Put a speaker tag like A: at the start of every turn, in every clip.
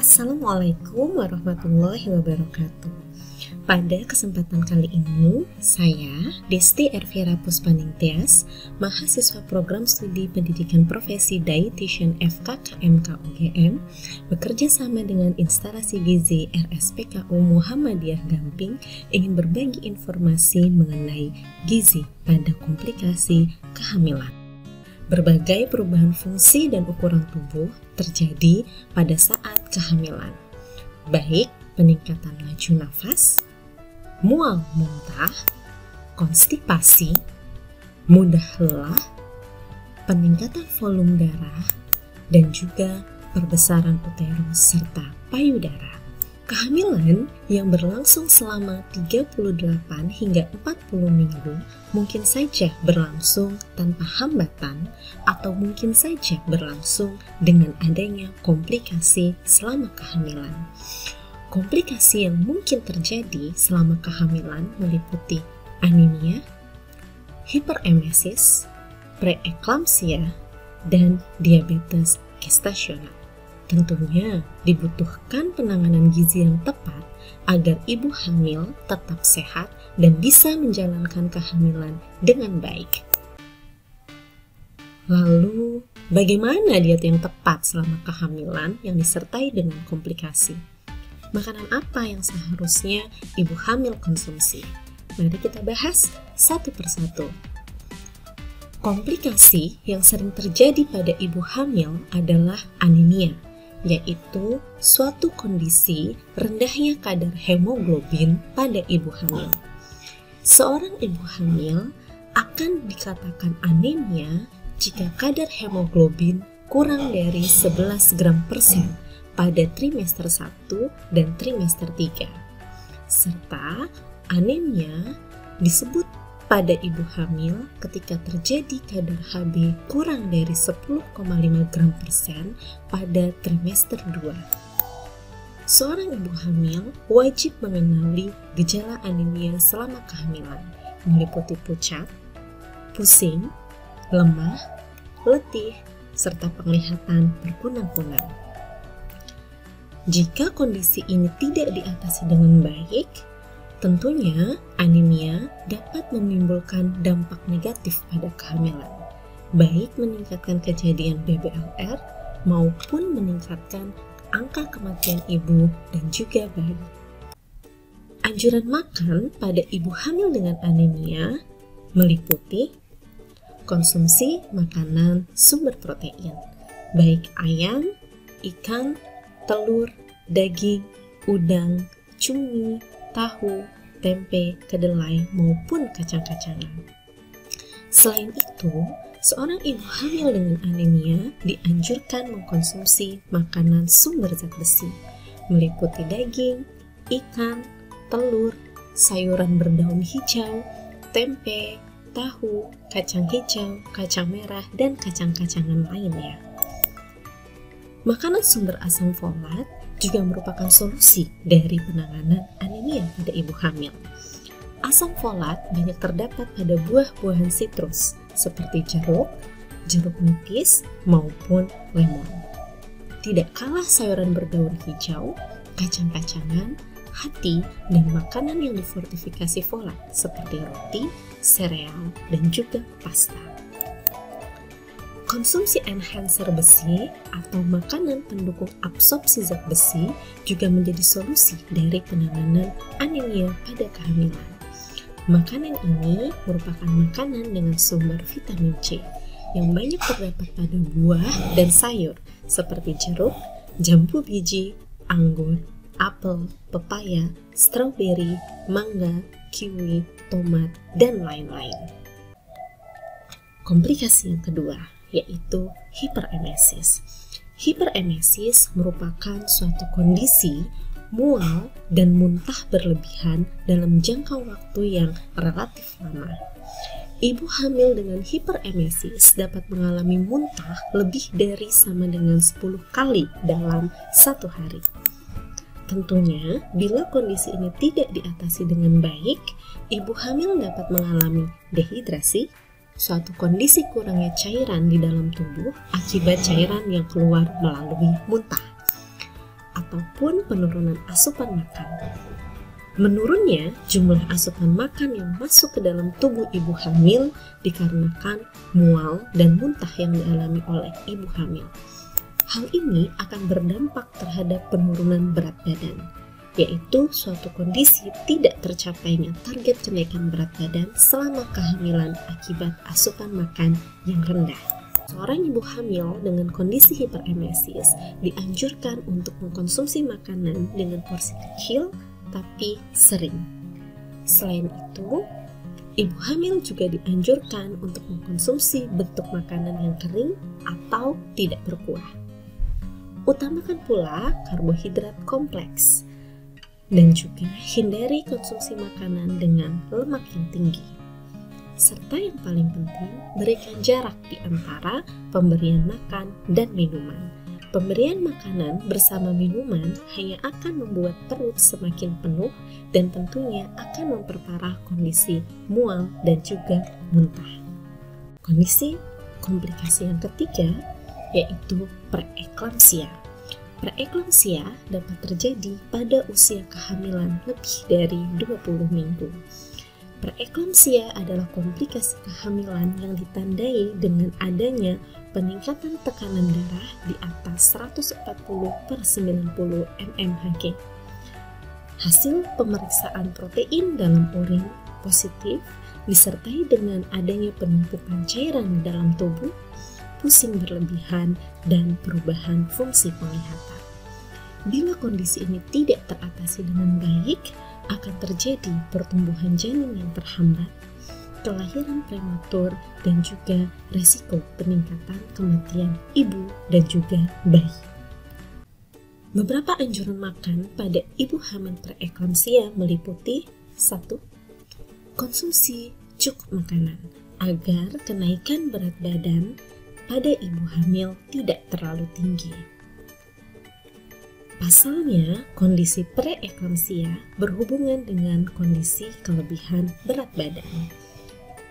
A: Assalamualaikum warahmatullahi wabarakatuh. Pada kesempatan kali ini, saya, Desti Ervira Puspaningtyas, mahasiswa program studi pendidikan profesi Dietitian FKKMK UGM, bekerja sama dengan instalasi gizi RSPKU Muhammadiyah Gamping, ingin berbagi informasi mengenai gizi pada komplikasi kehamilan. Berbagai perubahan fungsi dan ukuran tubuh terjadi pada saat kehamilan, baik peningkatan laju nafas, mual muntah, konstipasi, mudah lelah, peningkatan volume darah, dan juga perbesaran uterus serta payudara. Kehamilan yang berlangsung selama 38 hingga 40 minggu mungkin saja berlangsung tanpa hambatan atau mungkin saja berlangsung dengan adanya komplikasi selama kehamilan. Komplikasi yang mungkin terjadi selama kehamilan meliputi anemia, hiperemesis, preeklamsia, dan diabetes gestasional. Tentunya dibutuhkan penanganan gizi yang tepat agar ibu hamil tetap sehat dan bisa menjalankan kehamilan dengan baik. Lalu, bagaimana diet yang tepat selama kehamilan yang disertai dengan komplikasi? Makanan apa yang seharusnya ibu hamil konsumsi? Mari kita bahas satu persatu. Komplikasi yang sering terjadi pada ibu hamil adalah anemia, yaitu suatu kondisi rendahnya kadar hemoglobin pada ibu hamil. Seorang ibu hamil akan dikatakan anemia jika kadar hemoglobin kurang dari 11 gram per sel pada trimester 1 dan trimester 3. Serta anemia disebut pada ibu hamil ketika terjadi kadar Hb kurang dari 10,5 gram per sel pada trimester 2. Seorang ibu hamil wajib mengenali gejala anemia selama kehamilan, meliputi pucat, pusing, lemah, letih, serta penglihatan berkunang-kunang. Jika kondisi ini tidak diatasi dengan baik, tentunya anemia dapat menimbulkan dampak negatif pada kehamilan, baik meningkatkan kejadian BBLR maupun meningkatkan angka kematian ibu dan juga bayi. Anjuran makan pada ibu hamil dengan anemia meliputi konsumsi makanan sumber protein, baik ayam, ikan, telur, daging, udang, cumi, tahu, tempe, kedelai, maupun kacang-kacangan. Selain itu, seorang ibu hamil dengan anemia dianjurkan mengkonsumsi makanan sumber zat besi, meliputi daging, ikan, telur, sayuran berdaun hijau, tempe, tahu, kacang hijau, kacang merah, dan kacang-kacangan lainnya. Makanan sumber asam folat juga merupakan solusi dari penanganan anemia pada ibu hamil. Asam folat banyak terdapat pada buah-buahan sitrus seperti jeruk, jeruk nipis, maupun lemon. Tidak kalah sayuran berdaun hijau, kacang-kacangan, hati, dan makanan yang difortifikasi folat seperti roti, sereal, dan juga pasta. Konsumsi enhancer besi atau makanan pendukung absorpsi zat besi juga menjadi solusi dari penanganan anemia pada kehamilan. Makanan ini merupakan makanan dengan sumber vitamin C yang banyak terdapat pada buah dan sayur seperti jeruk, jambu biji, anggur, apel, pepaya, stroberi, mangga, kiwi, tomat, dan lain-lain. Komplikasi yang kedua yaitu hiperemesis. Hiperemesis merupakan suatu kondisi mual dan muntah berlebihan dalam jangka waktu yang relatif lama. Ibu hamil dengan hiperemesis dapat mengalami muntah lebih dari sama dengan 10 kali dalam satu hari. Tentunya, bila kondisi ini tidak diatasi dengan baik, ibu hamil dapat mengalami dehidrasi, suatu kondisi kurangnya cairan di dalam tubuh akibat cairan yang keluar melalui muntah, atau maupun penurunan asupan makan. Menurunnya jumlah asupan makan yang masuk ke dalam tubuh ibu hamil dikarenakan mual dan muntah yang dialami oleh ibu hamil. Hal ini akan berdampak terhadap penurunan berat badan, yaitu suatu kondisi tidak tercapainya target kenaikan berat badan selama kehamilan akibat asupan makan yang rendah. Seorang ibu hamil dengan kondisi hiperemesis dianjurkan untuk mengkonsumsi makanan dengan porsi kecil tapi sering. Selain itu, ibu hamil juga dianjurkan untuk mengkonsumsi bentuk makanan yang kering atau tidak berkuah. Utamakan pula karbohidrat kompleks dan juga hindari konsumsi makanan dengan lemak yang tinggi. Serta yang paling penting, berikan jarak di antara pemberian makan dan minuman. Pemberian makanan bersama minuman hanya akan membuat perut semakin penuh dan tentunya akan memperparah kondisi mual dan juga muntah. Kondisi komplikasi yang ketiga yaitu preeklamsia. Preeklamsia dapat terjadi pada usia kehamilan lebih dari 20 minggu. Preeklamsia adalah komplikasi kehamilan yang ditandai dengan adanya peningkatan tekanan darah di atas 140/90 mmHg. Hasil pemeriksaan protein dalam urin positif disertai dengan adanya penumpukan cairan di dalam tubuh, pusing berlebihan, dan perubahan fungsi penglihatan. Bila kondisi ini tidak teratasi dengan baik, akan terjadi pertumbuhan janin yang terhambat, kelahiran prematur, dan juga resiko peningkatan kematian ibu dan juga bayi. Beberapa anjuran makan pada ibu hamil preeklamsia meliputi 1. Konsumsi cukup makanan agar kenaikan berat badan pada ibu hamil tidak terlalu tinggi. Pasalnya, kondisi preeklamsia berhubungan dengan kondisi kelebihan berat badan.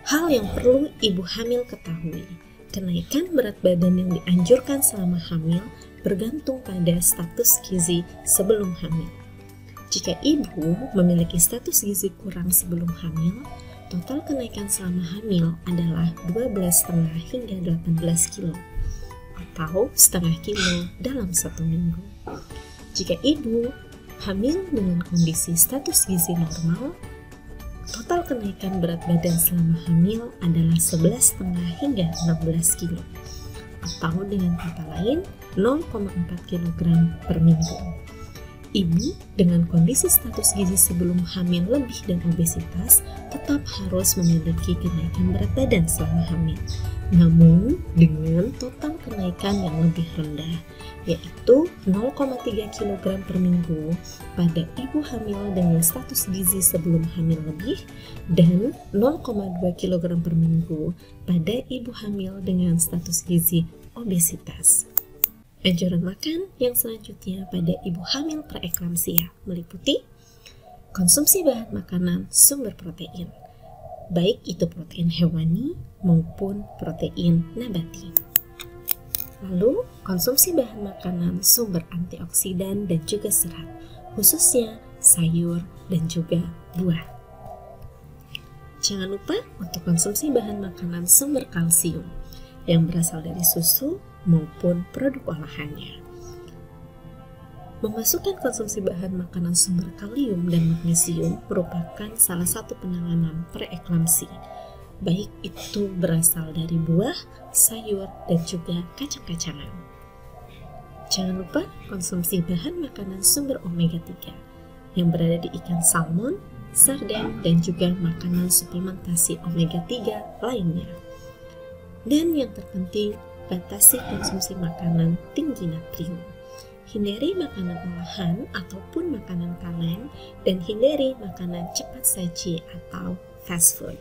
A: Hal yang perlu ibu hamil ketahui, kenaikan berat badan yang dianjurkan selama hamil bergantung pada status gizi sebelum hamil. Jika ibu memiliki status gizi kurang sebelum hamil, total kenaikan selama hamil adalah 12,5 hingga 18 kilo atau setengah kilo dalam 1 minggu. Jika ibu hamil dengan kondisi status gizi normal, total kenaikan berat badan selama hamil adalah 11,5 hingga 16 kilo atau dengan kata lain 0,4 kg per minggu. Ibu dengan kondisi status gizi sebelum hamil lebih dan obesitas tetap harus memiliki kenaikan berat badan selama hamil, namun dengan total kenaikan yang lebih rendah, yaitu 0,3 kg per minggu pada ibu hamil dengan status gizi sebelum hamil lebih dan 0,2 kg per minggu pada ibu hamil dengan status gizi obesitas. Anjuran makan yang selanjutnya pada ibu hamil preeklamsia meliputi konsumsi bahan makanan sumber protein, baik itu protein hewani maupun protein nabati. Lalu, konsumsi bahan makanan sumber antioksidan dan juga serat, khususnya sayur dan juga buah. Jangan lupa untuk konsumsi bahan makanan sumber kalsium yang berasal dari susu maupun produk olahannya. Memasukkan konsumsi bahan makanan sumber kalium dan magnesium merupakan salah satu penanganan preeklamsi, baik itu berasal dari buah, sayur, dan juga kacang-kacangan. Jangan lupa konsumsi bahan makanan sumber omega 3 yang berada di ikan salmon, sarden, dan juga makanan suplementasi omega 3 lainnya. Dan yang terpenting, batasi konsumsi makanan tinggi natrium. Hindari makanan olahan ataupun makanan kaleng, dan hindari makanan cepat saji atau fast food.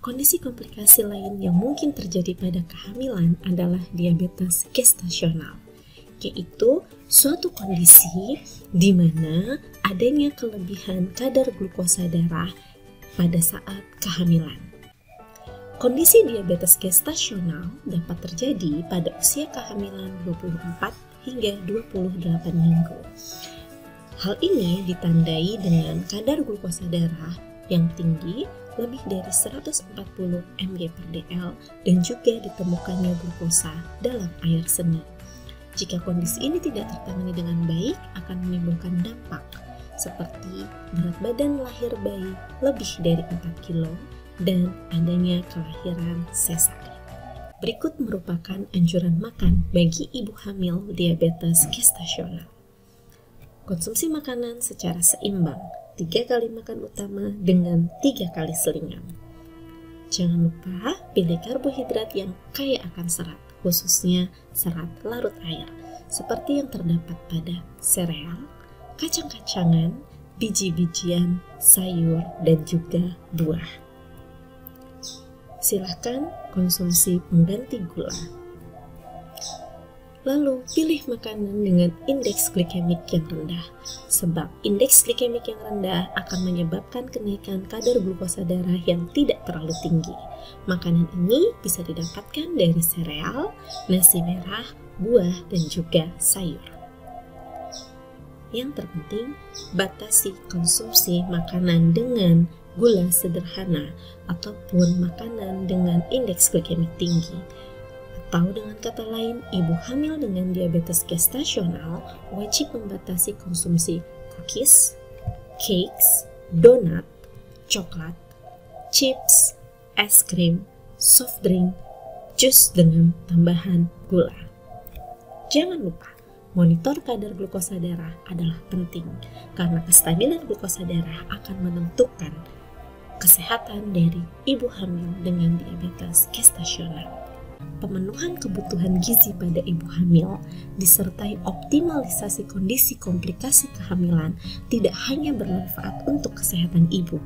A: Kondisi komplikasi lain yang mungkin terjadi pada kehamilan adalah diabetes gestasional, yaitu suatu kondisi di mana adanya kelebihan kadar glukosa darah pada saat kehamilan. Kondisi diabetes gestasional dapat terjadi pada usia kehamilan 24 hingga 28 minggu. Hal ini ditandai dengan kadar glukosa darah yang tinggi lebih dari 140 mg/dl dan juga ditemukannya glukosa dalam air seni. Jika kondisi ini tidak tertangani dengan baik, akan menimbulkan dampak seperti berat badan lahir bayi lebih dari 4 kg dan adanya kelahiran sesar. Berikut merupakan anjuran makan bagi ibu hamil diabetes gestasional. Konsumsi makanan secara seimbang, 3 kali makan utama dengan 3 kali selingan. Jangan lupa pilih karbohidrat yang kaya akan serat, khususnya serat larut air, seperti yang terdapat pada sereal, kacang-kacangan, biji-bijian, sayur, dan juga buah. Silakan konsumsi pengganti gula. Lalu, pilih makanan dengan indeks glikemik yang rendah, sebab indeks glikemik yang rendah akan menyebabkan kenaikan kadar glukosa darah yang tidak terlalu tinggi. Makanan ini bisa didapatkan dari sereal, nasi merah, buah, dan juga sayur. Yang terpenting, batasi konsumsi makanan dengan gula sederhana ataupun makanan dengan indeks glikemik tinggi. Atau dengan kata lain, ibu hamil dengan diabetes gestasional wajib membatasi konsumsi cookies, cakes, donat, coklat, chips, es krim, soft drink, jus dengan tambahan gula. Jangan lupa, monitor kadar glukosa darah adalah penting karena kestabilan glukosa darah akan menentukan kesehatan dari ibu hamil dengan diabetes gestasional. Pemenuhan kebutuhan gizi pada ibu hamil disertai optimalisasi kondisi komplikasi kehamilan tidak hanya bermanfaat untuk kesehatan ibu,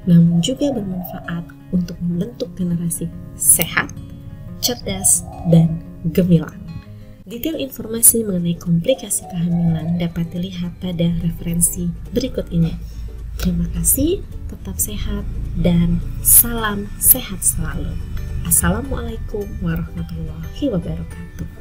A: namun juga bermanfaat untuk membentuk generasi sehat, cerdas, dan gemilang. Detail informasi mengenai komplikasi kehamilan dapat dilihat pada referensi berikut ini. Terima kasih, tetap sehat, dan salam sehat selalu. Assalamualaikum warahmatullahi wabarakatuh.